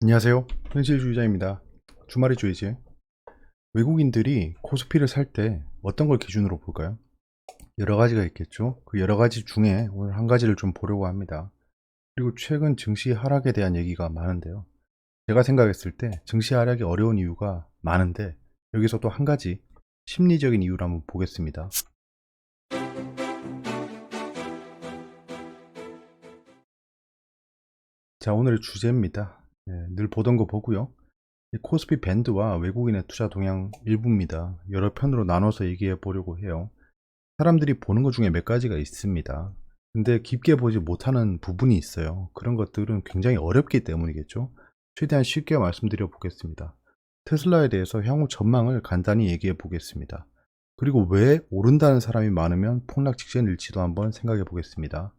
안녕하세요. 현실주의자입니다. 주말이 주이지. 외국인들이 코스피를 살 때 어떤 걸 기준으로 볼까요? 여러 가지가 있겠죠. 그 여러 가지 중에 오늘 한 가지를 좀 보려고 합니다. 그리고 최근 증시 하락에 대한 얘기가 많은데요. 제가 생각했을 때 증시 하락이 어려운 이유가 많은데 여기서 또 한 가지 심리적인 이유를 한번 보겠습니다. 자, 오늘의 주제입니다. 늘 보던 거 보고요. 이 코스피 밴드와 외국인의 투자 동향 일부입니다. 여러 편으로 나눠서 얘기해 보려고 해요. 사람들이 보는 것 중에 몇 가지가 있습니다. 근데 깊게 보지 못하는 부분이 있어요. 그런 것들은 굉장히 어렵기 때문이겠죠. 최대한 쉽게 말씀드려 보겠습니다. 테슬라에 대해서 향후 전망을 간단히 얘기해 보겠습니다. 그리고 왜 오른다는 사람이 많으면 폭락 직전일지도 한번 생각해 보겠습니다.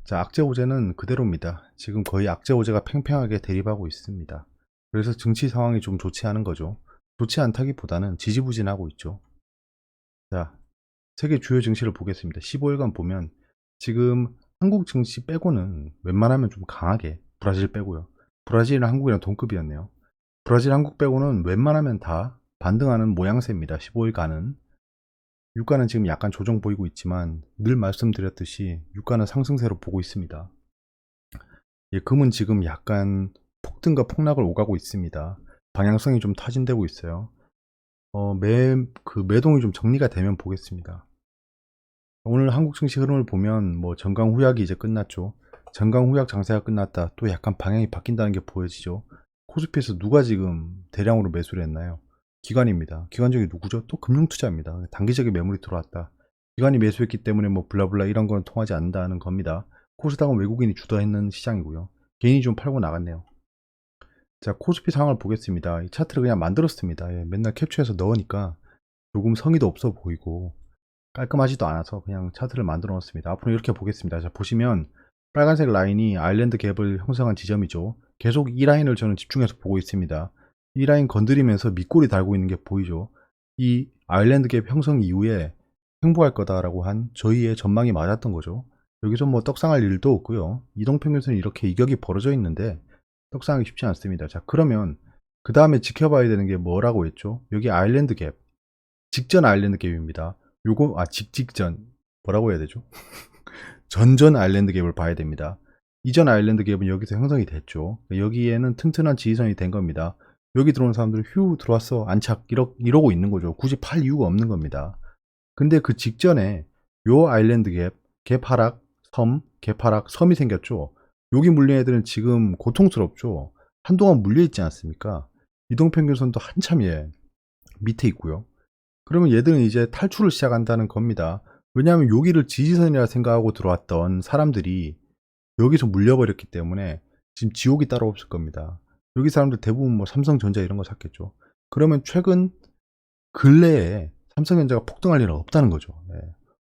자, 악재호재는 그대로입니다. 지금 거의 악재호재가 팽팽하게 대립하고 있습니다. 그래서 증시 상황이 좀 좋지 않은 거죠. 좋지 않다기보다는 지지부진하고 있죠. 자, 세계 주요 증시를 보겠습니다. 15일간 보면 지금 한국 증시 빼고는 웬만하면 좀 강하게, 브라질 빼고요. 브라질이랑 한국이랑 동급이었네요. 브라질, 한국 빼고는 웬만하면 다 반등하는 모양새입니다. 15일간은. 유가는 지금 약간 조정 보이고 있지만 늘 말씀드렸듯이 유가는 상승세로 보고 있습니다. 예, 금은 지금 약간 폭등과 폭락을 오가고 있습니다. 방향성이 좀 타진되고 있어요. 매동이 좀 정리가 되면 보겠습니다. 오늘 한국 증시 흐름을 보면 뭐 전강후약이 이제 끝났죠. 전강후약 장세가 끝났다. 또 약간 방향이 바뀐다는 게 보여지죠. 코스피에서 누가 지금 대량으로 매수를 했나요? 기관입니다. 기관적이 누구죠? 또 금융투자입니다. 단기적인 매물이 들어왔다. 기관이 매수했기 때문에 뭐 블라블라 이런 건 통하지 않는다는 겁니다. 코스닥은 외국인이 주도했는 시장이고요. 개인이 좀 팔고 나갔네요. 자, 코스피 상황을 보겠습니다. 이 차트를 그냥 만들었습니다. 예, 맨날 캡처해서 넣으니까 조금 성의도 없어 보이고 깔끔하지도 않아서 그냥 차트를 만들어 놓습니다. 앞으로 이렇게 보겠습니다. 자, 보시면 빨간색 라인이 아일랜드 갭을 형성한 지점이죠. 계속 이 라인을 저는 집중해서 보고 있습니다. 이 라인 건드리면서 밑골이 달고 있는 게 보이죠. 이 아일랜드 갭 형성 이후에 횡보할 거다라고 한 저희의 전망이 맞았던 거죠. 여기서 뭐 떡상할 일도 없고요. 이동평균선이 이렇게 이격이 벌어져 있는데 떡상하기 쉽지 않습니다. 자, 그러면 그 다음에 지켜봐야 되는 게 뭐라고 했죠? 여기 아일랜드 갭, 직전 아일랜드 갭입니다. 요거 직전 뭐라고 해야 되죠? 전전 아일랜드 갭을 봐야 됩니다. 이전 아일랜드 갭은 여기서 형성이 됐죠. 여기에는 튼튼한 지지선이 된 겁니다. 여기 들어온 사람들은 휴 들어왔어 안착 이러고 있는 거죠. 굳이 팔 이유가 없는 겁니다. 근데 그 직전에 요 아일랜드 갭 하락, 갭 하락, 섬이 생겼죠. 여기 물린 애들은 지금 고통스럽죠. 한동안 물려있지 않습니까? 이동평균선도 한참 밑에 있고요. 그러면 얘들은 이제 탈출을 시작한다는 겁니다. 왜냐하면 여기를 지지선이라 생각하고 들어왔던 사람들이 여기서 물려버렸기 때문에 지금 지옥이 따로 없을 겁니다. 여기 사람들 대부분 뭐 삼성전자 이런 거 샀겠죠. 그러면 최근 근래에 삼성전자가 폭등할 일은 없다는 거죠. 네.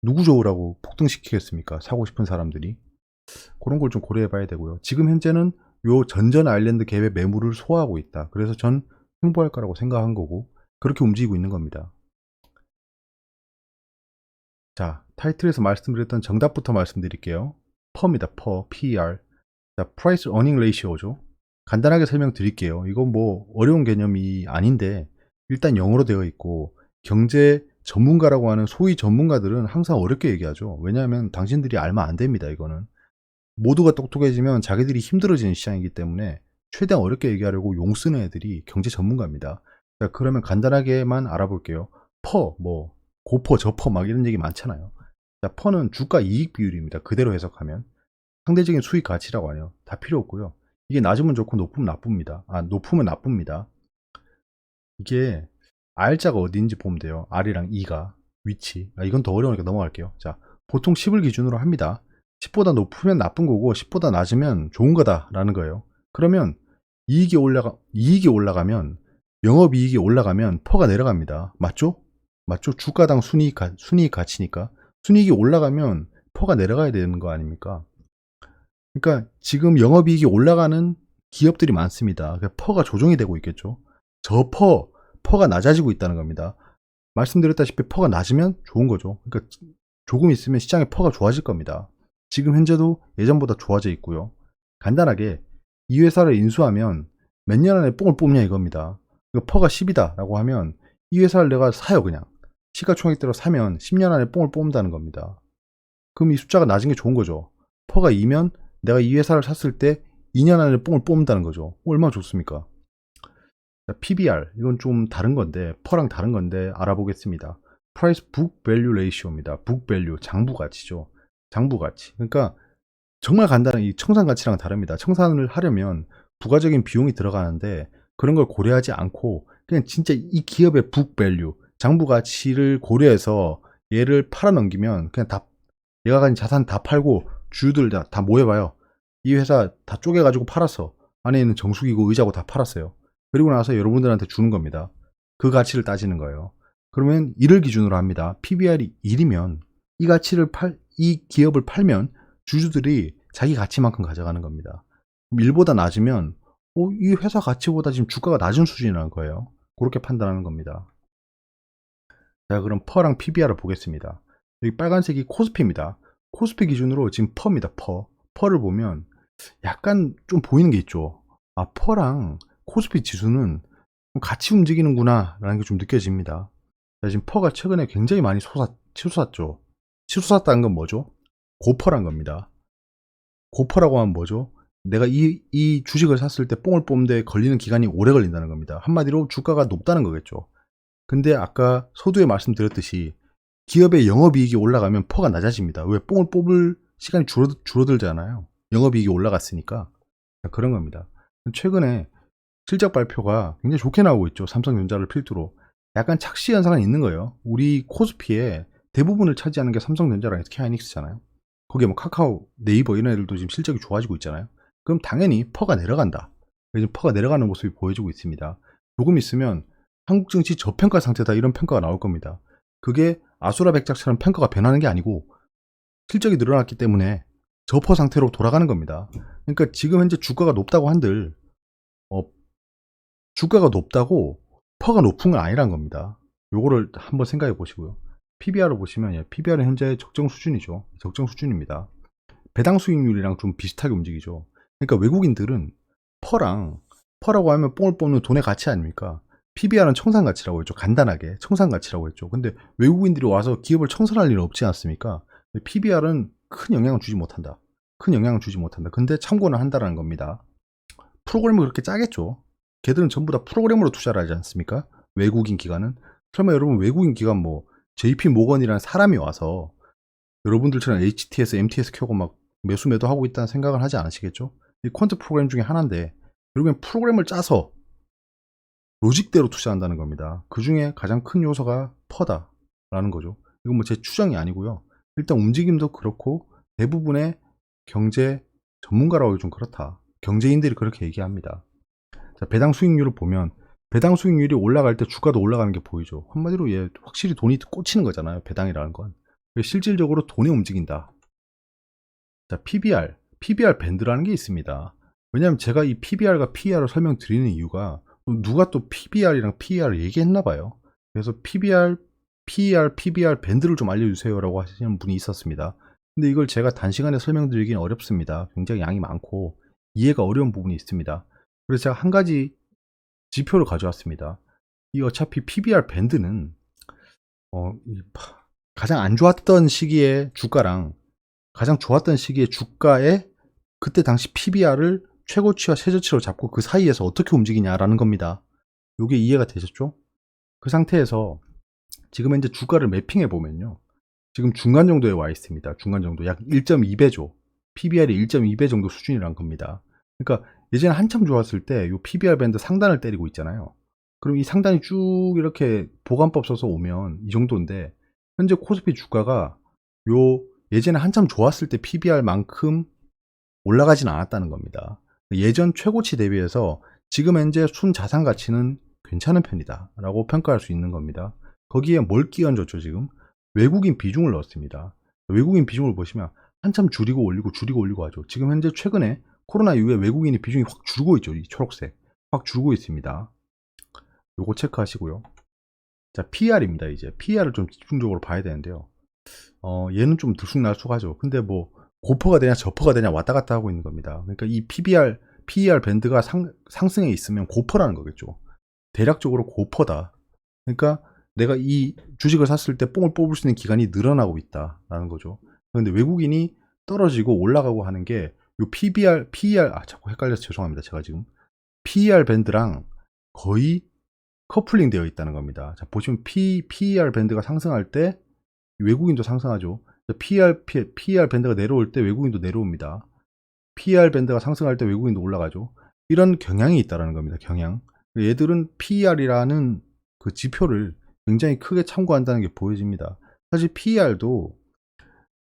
누구 좋으라고 폭등시키겠습니까? 사고 싶은 사람들이. 그런 걸 좀 고려해 봐야 되고요. 지금 현재는 요 전전 아일랜드 갭의 매물을 소화하고 있다. 그래서 전 횡보할 거라고 생각한 거고 그렇게 움직이고 있는 겁니다. 자, 타이틀에서 말씀드렸던 정답부터 말씀드릴게요. 퍼입니다. 퍼, PER. 자, Price Earning Ratio죠. 간단하게 설명드릴게요. 이건 뭐 어려운 개념이 아닌데 일단 영어로 되어 있고 경제 전문가라고 하는 소위 전문가들은 항상 어렵게 얘기하죠. 왜냐하면 당신들이 알면 안 됩니다. 이거는. 모두가 똑똑해지면 자기들이 힘들어지는 시장이기 때문에 최대한 어렵게 얘기하려고 용 쓰는 애들이 경제 전문가입니다. 자, 그러면 간단하게만 알아볼게요. 퍼, 뭐 고퍼, 저퍼 막 이런 얘기 많잖아요. 자, 퍼는 주가 이익 비율입니다. 그대로 해석하면. 상대적인 수익 가치라고 하네요. 다 필요 없고요. 이게 낮으면 좋고 높으면 나쁩니다. 높으면 나쁩니다. 이게 R자가 어디인지 보면 돼요. R이랑 E가 위치. 이건 더 어려우니까 넘어갈게요. 자, 보통 10을 기준으로 합니다. 10보다 높으면 나쁜 거고 10보다 낮으면 좋은 거다라는 거예요. 그러면 이익이 올라가면 영업이익이 올라가면 퍼가 내려갑니다. 맞죠? 맞죠? 주가당 순이익 가치니까 순이익이 올라가면 퍼가 내려가야 되는 거 아닙니까? 그러니까 지금 영업이익이 올라가는 기업들이 많습니다. 그러니까 퍼가 조정이 되고 있겠죠. 퍼가 낮아지고 있다는 겁니다. 말씀드렸다시피 퍼가 낮으면 좋은 거죠. 그러니까 조금 있으면 시장의 퍼가 좋아질 겁니다. 지금 현재도 예전보다 좋아져 있고요. 간단하게 이 회사를 인수하면 몇 년 안에 뽕을 뽑냐 이겁니다. 퍼가 10이다 라고 하면 이 회사를 내가 사요. 그냥 시가총액대로 사면 10년 안에 뽕을 뽑는다는 겁니다. 그럼 이 숫자가 낮은 게 좋은 거죠. 퍼가 2면 내가 이 회사를 샀을 때 2년 안에 뽕을 뽑는다는 거죠. 얼마나 좋습니까? PBR 이건 좀 다른 건데 퍼랑 다른 건데 알아보겠습니다. Price Book Value Ratio입니다. Book Value 장부 가치죠. 장부 가치. 그러니까 정말 간단한 이 청산 가치랑 다릅니다. 청산을 하려면 부가적인 비용이 들어가는데 그런 걸 고려하지 않고 그냥 진짜 이 기업의 book value 장부 가치를 고려해서 얘를 팔아 넘기면 그냥 다 얘가 가진 자산 다 팔고 주주들 다 모여봐요. 이 회사 다 쪼개가지고 팔았어. 안에 있는 정수기구 의자고 다 팔았어요. 그리고 나서 여러분들한테 주는 겁니다. 그 가치를 따지는 거예요. 그러면 1을 기준으로 합니다. PBR이 1이면 이 기업을 팔면 주주들이 자기 가치만큼 가져가는 겁니다. 1보다 낮으면 이 회사 가치보다 지금 주가가 낮은 수준이라는 거예요. 그렇게 판단하는 겁니다. 자, 그럼 퍼랑 PBR을 보겠습니다. 여기 빨간색이 코스피입니다. 코스피 기준으로 지금 퍼입니다. 퍼를 보면 약간 좀 보이는 게 있죠. 아, 퍼랑 코스피 지수는 같이 움직이는구나 라는 게 좀 느껴집니다. 자, 지금 퍼가 최근에 굉장히 많이 치솟았죠. 치솟았다는 건 뭐죠? 고퍼란 겁니다. 고퍼라고 하면 뭐죠? 내가 이 주식을 샀을 때 뽕을 뽑는데 걸리는 기간이 오래 걸린다는 겁니다. 한마디로 주가가 높다는 거겠죠. 근데 아까 서두에 말씀드렸듯이 기업의 영업이익이 올라가면 퍼가 낮아집니다. 왜? 뽕을 뽑을 시간이 줄어들잖아요. 영업이익이 올라갔으니까. 그런 겁니다. 최근에 실적 발표가 굉장히 좋게 나오고 있죠. 삼성전자를 필두로. 약간 착시 현상은 있는 거예요. 우리 코스피의 대부분을 차지하는 게 삼성전자랑 SK하이닉스잖아요. 거기에 뭐 카카오, 네이버 이런 애들도 지금 실적이 좋아지고 있잖아요. 그럼 당연히 퍼가 내려간다. 지금 퍼가 내려가는 모습이 보여지고 있습니다. 조금 있으면 한국 증시 저평가 상태다 이런 평가가 나올 겁니다. 그게 아수라 백작처럼 평가가 변하는 게 아니고 실적이 늘어났기 때문에 저퍼 상태로 돌아가는 겁니다. 그러니까 지금 현재 주가가 높다고 한들 주가가 높다고 퍼가 높은 건 아니란 겁니다. 요거를 한번 생각해 보시고요. PBR을 보시면 PBR은 현재 적정 수준이죠. 적정 수준입니다. 배당 수익률이랑 좀 비슷하게 움직이죠. 그러니까 외국인들은 퍼라고 하면 뽕을 뽑는 돈의 가치 아닙니까? PBR은 청산 가치라고 했죠. 간단하게 청산 가치라고 했죠. 근데 외국인들이 와서 기업을 청산할 일은 없지 않습니까? PBR은 큰 영향을 주지 못한다. 큰 영향을 주지 못한다. 근데 참고는 한다는 겁니다. 프로그램을 그렇게 짜겠죠. 걔들은 전부 다 프로그램으로 투자를 하지 않습니까? 외국인 기관은. 설마 여러분 외국인 기관 뭐 JP 모건이라는 사람이 와서 여러분들처럼 HTS, MTS 켜고 막 매수 매도하고 있다는 생각을 하지 않으시겠죠? 이 퀀트 프로그램 중에 하나인데 결국엔 프로그램을 짜서 로직대로 투자한다는 겁니다. 그 중에 가장 큰 요소가 퍼다라는 거죠. 이건 뭐 제 추정이 아니고요. 일단 움직임도 그렇고 대부분의 경제 전문가라고 좀 그렇다. 경제인들이 그렇게 얘기합니다. 자, 배당 수익률을 보면 배당 수익률이 올라갈 때 주가도 올라가는 게 보이죠. 한마디로 확실히 돈이 꽂히는 거잖아요. 배당이라는 건. 실질적으로 돈이 움직인다. 자, PBR 밴드라는 게 있습니다. 왜냐하면 제가 이 PBR과 PER을 설명드리는 이유가 누가 또 PBR이랑 PER을 얘기했나 봐요. 그래서 PBR, PER, PBR 밴드를 좀 알려주세요라고 하시는 분이 있었습니다. 근데 이걸 제가 단시간에 설명드리기는 어렵습니다. 굉장히 양이 많고 이해가 어려운 부분이 있습니다. 그래서 제가 한 가지 지표를 가져왔습니다. 이 어차피 PBR 밴드는 가장 안 좋았던 시기의 주가랑 가장 좋았던 시기의 주가에 그때 당시 PBR을 최고치와 최저치로 잡고 그 사이에서 어떻게 움직이냐라는 겁니다. 이게 이해가 되셨죠? 그 상태에서 지금 현재 주가를 매핑해 보면요. 지금 중간 정도에 와 있습니다. 중간 정도 약 1.2배죠. PBR이 1.2배 정도 수준이란 겁니다. 그러니까 예전에 한참 좋았을 때 이 PBR 밴드 상단을 때리고 있잖아요. 그럼 이 상단이 쭉 이렇게 보관법 써서 오면 이 정도인데 현재 코스피 주가가 예전에 한참 좋았을 때 PBR만큼 올라가진 않았다는 겁니다. 예전 최고치 대비해서 지금 현재 순자산 가치는 괜찮은 편이다 라고 평가할 수 있는 겁니다. 거기에 뭘 끼얹었죠? 지금 외국인 비중을 넣었습니다. 외국인 비중을 보시면 한참 줄이고 올리고 하죠. 지금 현재 최근에 코로나 이후에 외국인의 비중이 확 줄고 있죠. 이 초록색 확 줄고 있습니다. 요거 체크하시고요. 자, PER입니다. 이제 PER을 좀 집중적으로 봐야 되는데요. 얘는 좀 들쑥날쑥하죠. 근데 뭐 고퍼가 되냐 저퍼가 되냐 왔다 갔다 하고 있는 겁니다. 그러니까 이 PBR PER 밴드가 상승해 있으면 고퍼라는 거겠죠. 대략적으로 고퍼다. 그러니까 내가 이 주식을 샀을 때 뽕을 뽑을 수 있는 기간이 늘어나고 있다라는 거죠. 그런데 외국인이 떨어지고 올라가고 하는 게 요 PER 자꾸 헷갈려서 죄송합니다. 제가 지금 PER 밴드랑 거의 커플링 되어 있다는 겁니다. 자, 보시면 PER 밴드가 상승할 때 외국인도 상승하죠. PER 밴드가 내려올 때 외국인도 내려옵니다. PER 밴드가 상승할 때 외국인도 올라가죠. 이런 경향이 있다는 겁니다. 경향. 얘들은 PER이라는 그 지표를 굉장히 크게 참고한다는 게 보여집니다. 사실 PER도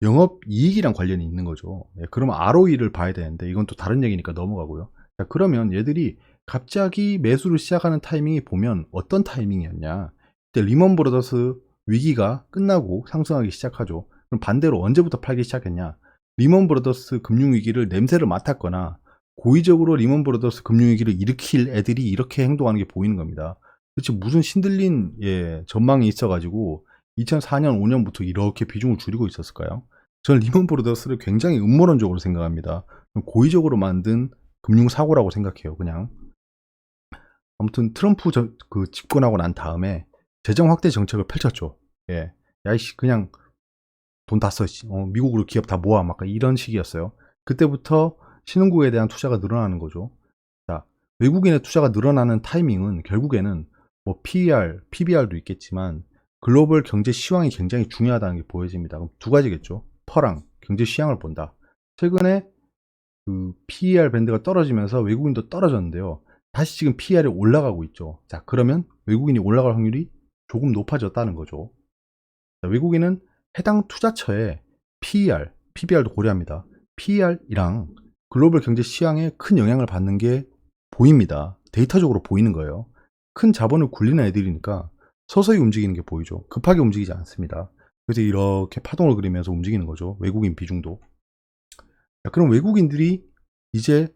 영업이익이랑 관련이 있는 거죠. 그러면 ROE를 봐야 되는데 이건 또 다른 얘기니까 넘어가고요. 자, 그러면 얘들이 갑자기 매수를 시작하는 타이밍이 보면 어떤 타이밍이었냐. 리먼 브라더스 위기가 끝나고 상승하기 시작하죠. 그럼 반대로 언제부터 팔기 시작했냐. 리먼 브라더스 금융위기를 냄새를 맡았거나 고의적으로 리먼 브라더스 금융위기를 일으킬 애들이 이렇게 행동하는 게 보이는 겁니다. 도대체 무슨 신들린 전망이 있어가지고 2004년, 5년부터 이렇게 비중을 줄이고 있었을까요? 저는 리먼 브라더스를 굉장히 음모론적으로 생각합니다. 고의적으로 만든 금융사고라고 생각해요, 그냥. 아무튼 트럼프 집권하고 난 다음에 재정 확대 정책을 펼쳤죠. 예. 야이씨, 그냥 돈 다 써. 미국으로 기업 다 모아. 막 이런 식이었어요. 그때부터 신흥국에 대한 투자가 늘어나는 거죠. 자, 외국인의 투자가 늘어나는 타이밍은 결국에는 뭐 PER, PBR도 있겠지만 글로벌 경제 시황이 굉장히 중요하다는 게 보여집니다. 그럼 두 가지겠죠. 퍼랑 경제 시황을 본다. 최근에 그 PER 밴드가 떨어지면서 외국인도 떨어졌는데요. 다시 지금 PER이 올라가고 있죠. 자, 그러면 외국인이 올라갈 확률이 조금 높아졌다는 거죠. 자, 외국인은 해당 투자처의 PER, PBR도 고려합니다. PER이랑 글로벌 경제 시황에 큰 영향을 받는 게 보입니다. 데이터적으로 보이는 거예요. 큰 자본을 굴리는 애들이니까 서서히 움직이는 게 보이죠. 급하게 움직이지 않습니다. 그래서 이렇게 파동을 그리면서 움직이는 거죠. 외국인 비중도. 자, 그럼 외국인들이 이제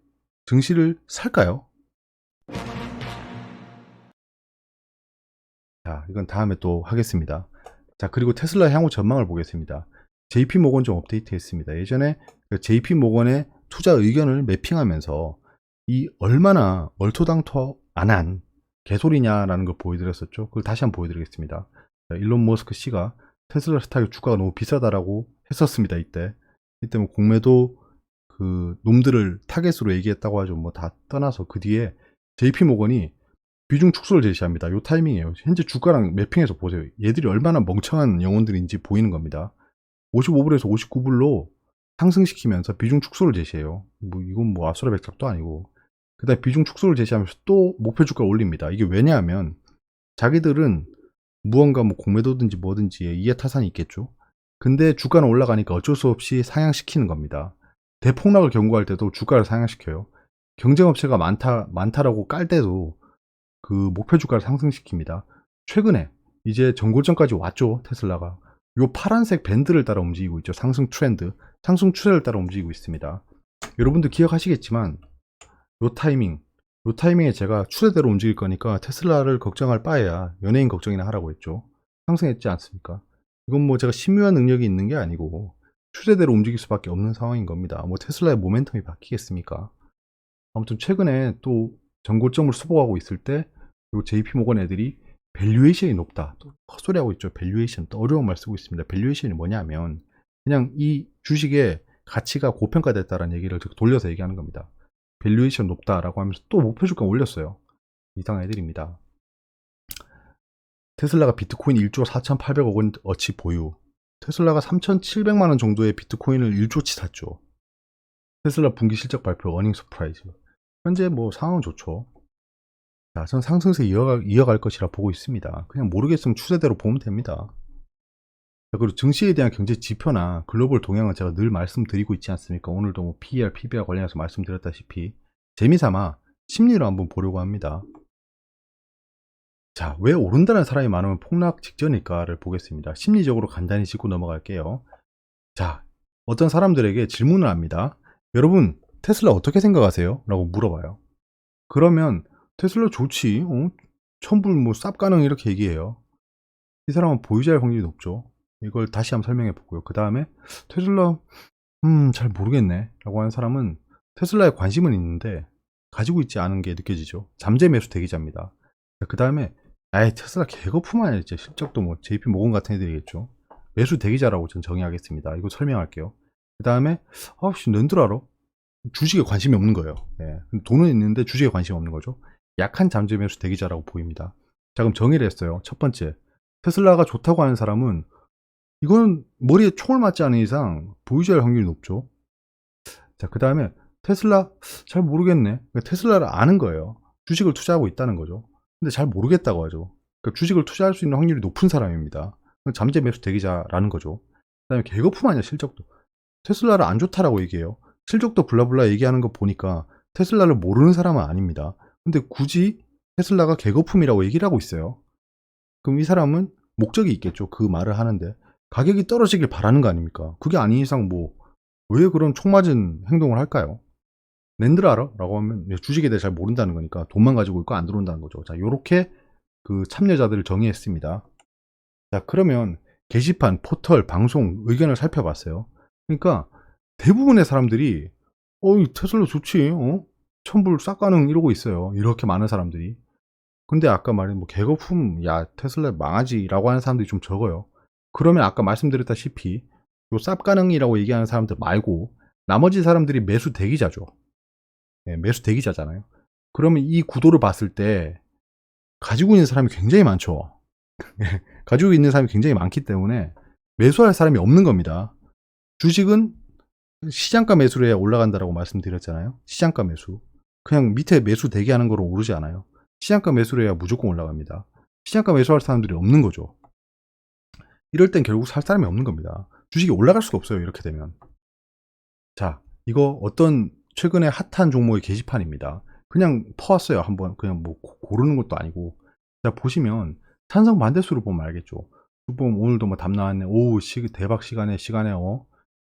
증시를 살까요? 자, 이건 다음에 또 하겠습니다. 자, 그리고 테슬라 향후 전망을 보겠습니다. JP 모건 좀 업데이트 했습니다. 예전에 JP 모건의 투자 의견을 매핑하면서 이 얼마나 얼토당토 안 한 개소리냐라는 걸 보여드렸었죠. 그걸 다시 한번 보여드리겠습니다. 자, 일론 머스크 씨가 테슬라 스탁의 주가가 너무 비싸다라고 했었습니다. 이때 뭐 공매도 그 놈들을 타겟으로 얘기했다고 하죠. 뭐 다 떠나서 그 뒤에 JP 모건이 비중 축소를 제시합니다. 요 타이밍이에요. 현재 주가랑 매핑해서 보세요. 얘들이 얼마나 멍청한 영혼들인지 보이는 겁니다. 55불에서 59불로 상승시키면서 비중 축소를 제시해요. 뭐 이건 뭐 아수라백작도 아니고. 그 다음에 비중 축소를 제시하면서 또 목표 주가를 올립니다. 이게 왜냐하면 자기들은 무언가 뭐 공매도든지 뭐든지 이해타산이 있겠죠. 근데 주가는 올라가니까 어쩔 수 없이 상향시키는 겁니다. 대폭락을 경고할 때도 주가를 상향시켜요. 경쟁업체가 많다라고 깔 때도 그 목표 주가를 상승시킵니다. 최근에 이제 전고점까지 왔죠. 테슬라가. 요 파란색 밴드를 따라 움직이고 있죠. 상승 추세를 따라 움직이고 있습니다. 여러분들 기억하시겠지만 요 타이밍에 제가 추세대로 움직일 거니까 테슬라를 걱정할 바에야 연예인 걱정이나 하라고 했죠. 상승했지 않습니까? 이건 뭐 제가 신묘한 능력이 있는 게 아니고 추세대로 움직일 수밖에 없는 상황인 겁니다. 뭐 테슬라의 모멘텀이 바뀌겠습니까? 아무튼 최근에 또 전고점을 수복하고 있을 때 요 JP 모건 애들이 밸류에이션이 높다. 또 헛소리하고 있죠. 밸류에이션. 또 어려운 말 쓰고 있습니다. 밸류에이션이 뭐냐면 그냥 이 주식의 가치가 고평가됐다라는 얘기를 돌려서 얘기하는 겁니다. 밸류에이션 높다라고 하면서 또 목표 주가 올렸어요. 이상한 애들입니다. 테슬라가 비트코인 1조 4,800억 원어치 보유. 테슬라가 3,700만 원 정도의 비트코인을 1조치 샀죠. 테슬라 분기 실적 발표, 어닝 서프라이즈. 현재 뭐 상황은 좋죠. 자, 전 상승세 이어갈 것이라 보고 있습니다. 그냥 모르겠으면 추세대로 보면 됩니다. 자, 그리고 증시에 대한 경제 지표나 글로벌 동향은 제가 늘 말씀드리고 있지 않습니까? 오늘도 뭐 PER, PBR 관련해서 말씀드렸다시피 재미삼아 심리로 한번 보려고 합니다. 자, 왜 오른다는 사람이 많으면 폭락 직전일까를 보겠습니다. 심리적으로 간단히 짚고 넘어갈게요. 자, 어떤 사람들에게 질문을 합니다. 여러분, 테슬라 어떻게 생각하세요? 라고 물어봐요. 그러면 테슬라 좋지. 1000불 뭐 쌉 가능 이렇게 얘기해요. 이 사람은 보유자일 확률이 높죠. 이걸 다시 한번 설명해 보고요. 그 다음에 테슬라 잘 모르겠네 라고 하는 사람은 테슬라에 관심은 있는데 가지고 있지 않은 게 느껴지죠. 잠재 매수 대기자입니다. 그 다음에 테슬라 개거품 아니야 진짜. 실적도 뭐 JP 모건 같은 애들이겠죠. 매수 대기자라고 전 정의하겠습니다. 이거 설명할게요. 그 다음에 낸들 알아? 주식에 관심이 없는 거예요. 예. 돈은 있는데 주식에 관심이 없는 거죠. 약한 잠재 매수 대기자라고 보입니다. 자, 그럼 정의를 했어요. 첫 번째, 테슬라가 좋다고 하는 사람은 이거는 머리에 총을 맞지 않은 이상 보유자일 확률이 높죠. 자, 그 다음에 테슬라 잘 모르겠네. 테슬라를 아는 거예요. 주식을 투자하고 있다는 거죠. 근데 잘 모르겠다고 하죠. 그러니까 주식을 투자할 수 있는 확률이 높은 사람입니다. 잠재 매수 대기자라는 거죠. 그 다음에 개거품 아니야. 실적도. 테슬라를 안 좋다라고 얘기해요. 실적도 블라블라 얘기하는 거 보니까 테슬라를 모르는 사람은 아닙니다. 근데 굳이 테슬라가 개거품이라고 얘기를 하고 있어요. 그럼 이 사람은 목적이 있겠죠. 그 말을 하는데 가격이 떨어지길 바라는 거 아닙니까? 그게 아닌 이상 뭐 왜 그런 총 맞은 행동을 할까요? 낸들 알아? 라고 하면 주식에 대해 잘 모른다는 거니까 돈만 가지고 있고 안 들어온다는 거죠. 자, 요렇게 그 참여자들을 정의했습니다. 자, 그러면 게시판, 포털, 방송, 의견을 살펴봤어요. 그러니까 대부분의 사람들이 이 테슬라 좋지, 천불 싹 가능 이러고 있어요. 이렇게 많은 사람들이. 근데 아까 말한 뭐 개거품, 야 테슬라 망하지라고 하는 사람들이 좀 적어요. 그러면 아까 말씀드렸다시피 요 쌉가능이라고 얘기하는 사람들 말고 나머지 사람들이 매수 대기자죠. 네, 매수 대기자잖아요. 그러면 이 구도를 봤을 때 가지고 있는 사람이 굉장히 많죠. 가지고 있는 사람이 굉장히 많기 때문에 매수할 사람이 없는 겁니다. 주식은 시장가 매수로 해야 올라간다라고 말씀드렸잖아요. 시장가 매수. 그냥 밑에 매수 대기하는 거로 오르지 않아요. 시장가 매수로 해야 무조건 올라갑니다. 시장가 매수할 사람들이 없는 거죠. 이럴 땐 결국 살 사람이 없는 겁니다. 주식이 올라갈 수가 없어요. 이렇게 되면. 자, 이거 어떤 최근에 핫한 종목의 게시판입니다. 그냥 퍼왔어요. 한번 그냥 뭐 고르는 것도 아니고. 자, 보시면 찬성 반대수를 보면 알겠죠. 보면 오늘도 뭐 답 나왔네. 오, 대박 시간에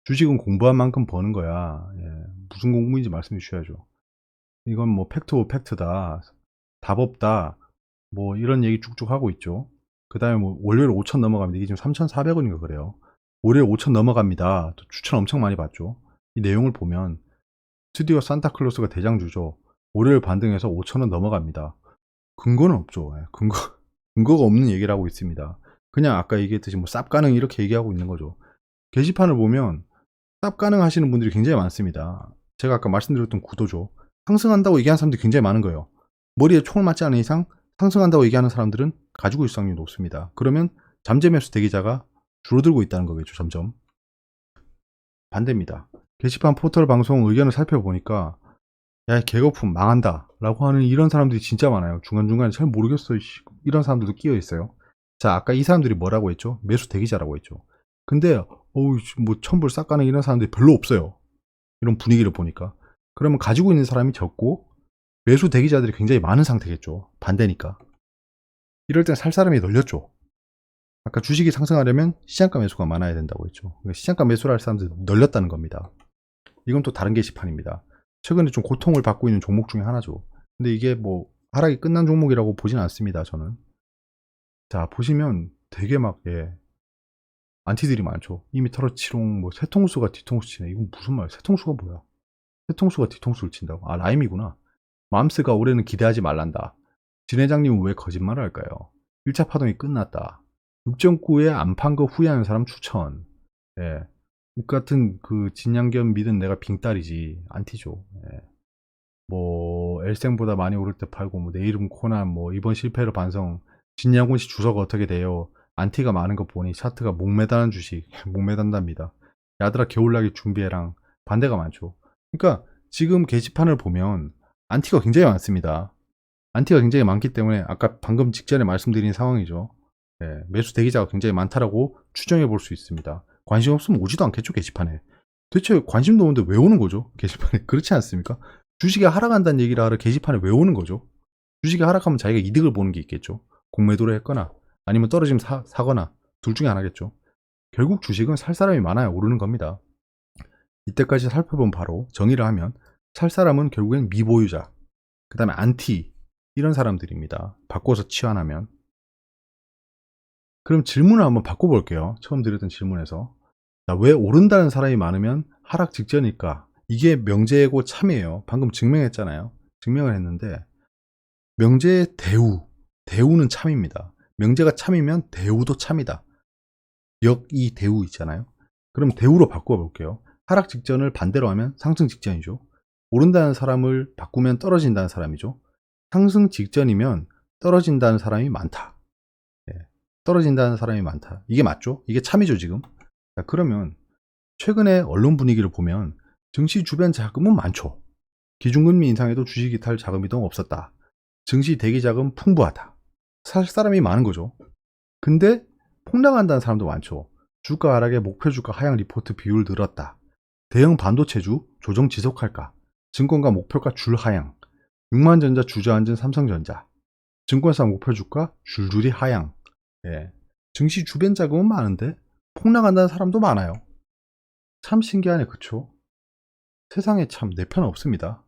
주식은 공부한 만큼 버는 거야. 예, 무슨 공부인지 말씀해 주셔야죠. 이건 뭐 팩트 오브 팩트다. 답 없다. 뭐 이런 얘기 쭉쭉 하고 있죠. 그 다음에 뭐 월요일 5천 넘어갑니다. 이게 지금 3,400원인가 그래요. 월요일 5천 넘어갑니다. 또 추천 엄청 많이 받죠. 이 내용을 보면 스튜디오 산타클로스가 대장주죠. 월요일 반등해서 5천원 넘어갑니다. 근거는 없죠. 예, 근거가 없는 얘기를 하고 있습니다. 그냥 아까 얘기했듯이 뭐 쌉가능 이렇게 얘기하고 있는 거죠. 게시판을 보면 쌉가능 하시는 분들이 굉장히 많습니다. 제가 아까 말씀드렸던 구도죠. 상승한다고 얘기하는 사람들이 굉장히 많은 거예요. 머리에 총을 맞지 않은 이상 상승한다고 얘기하는 사람들은 가지고 있을 확률이 높습니다. 그러면 잠재 매수 대기자가 줄어들고 있다는 거겠죠. 점점. 반대입니다. 게시판 포털 방송 의견을 살펴보니까 야 개거품 망한다 라고 하는 이런 사람들이 진짜 많아요. 중간중간에 잘 모르겠어 이런 사람들도 끼어 있어요. 자, 아까 이 사람들이 뭐라고 했죠? 매수 대기자라고 했죠. 근데 뭐 천불 싹 가는 이런 사람들이 별로 없어요. 이런 분위기를 보니까. 그러면 가지고 있는 사람이 적고 매수 대기자들이 굉장히 많은 상태겠죠. 반대니까. 이럴 땐 살 사람이 널렸죠. 아까 주식이 상승하려면 시장가 매수가 많아야 된다고 했죠. 그러니까 시장가 매수를 할 사람들이 널렸다는 겁니다. 이건 또 다른 게시판입니다. 최근에 좀 고통을 받고 있는 종목 중에 하나죠. 근데 이게 뭐 하락이 끝난 종목이라고 보진 않습니다. 저는. 자, 보시면 되게 막 안티들이 많죠. 이미 털어치롱 뭐 세통수가 뒤통수 치네. 이건 무슨 말이야? 세통수가 뭐야? 세통수가 뒤통수를 친다고? 아, 라임이구나. 맘스가 올해는 기대하지 말란다. 진 회장님은 왜 거짓말을 할까요? 1차 파동이 끝났다. 6.9에 안 판 거 후회하는 사람 추천. 예. 같은 그 진양견 믿은 내가 빙딸이지. 안티죠. 예. 뭐 엘생보다 많이 오를 때 팔고 뭐 내 이름 코난 뭐 이번 실패로 반성 진양훈 씨 주소가 어떻게 돼요? 안티가 많은 거 보니 차트가 목매다는 주식 목매단답니다. 야들아 겨울나기 준비해랑 반대가 많죠. 그러니까 지금 게시판을 보면 안티가 굉장히 많습니다. 안티가 굉장히 많기 때문에 아까 방금 직전에 말씀드린 상황이죠. 예, 매수 대기자가 굉장히 많다라고 추정해 볼 수 있습니다. 관심 없으면 오지도 않겠죠, 게시판에. 대체 관심도 없는데 왜 오는 거죠, 게시판에? 그렇지 않습니까? 주식이 하락한다는 얘기를 하러 게시판에 왜 오는 거죠? 주식이 하락하면 자기가 이득을 보는 게 있겠죠. 공매도를 했거나 아니면 떨어지면 사거나 둘 중에 하나겠죠. 결국 주식은 살 사람이 많아야 오르는 겁니다. 이때까지 살펴본 바로 정의를 하면 살 사람은 결국엔 미보유자, 그 다음에 안티 이런 사람들입니다. 바꿔서 치환하면. 그럼 질문을 한번 바꿔볼게요. 처음 드렸던 질문에서. 자, 왜 오른다는 사람이 많으면 하락 직전일까? 이게 명제고 참이에요. 방금 증명했잖아요. 증명을 했는데 명제의 대우는 참입니다. 명제가 참이면 대우도 참이다. 역이 대우 있잖아요. 그럼 대우로 바꿔볼게요. 하락 직전을 반대로 하면 상승 직전이죠. 오른다는 사람을 바꾸면 떨어진다는 사람이죠. 상승 직전이면 떨어진다는 사람이 많다. 떨어진다는 사람이 많다. 이게 맞죠? 이게 참이죠, 지금. 자, 그러면 최근에 언론 분위기를 보면 증시 주변 자금은 많죠. 기준금리 인상에도 주식 이탈 자금 이동 없었다. 증시 대기 자금 풍부하다. 살 사람이 많은 거죠. 근데 폭락한다는 사람도 많죠. 주가 하락에 목표 주가 하향 리포트 비율 늘었다. 대형 반도체주 조정 지속할까? 증권가 목표가 줄 하향. 6만전자 주저앉은 삼성전자. 증권사 목표 주가 줄줄이 하향. 증시 주변 자금은 많은데 폭락한다는 사람도 많아요. 참 신기하네, 그쵸? 세상에 참 내 편 없습니다.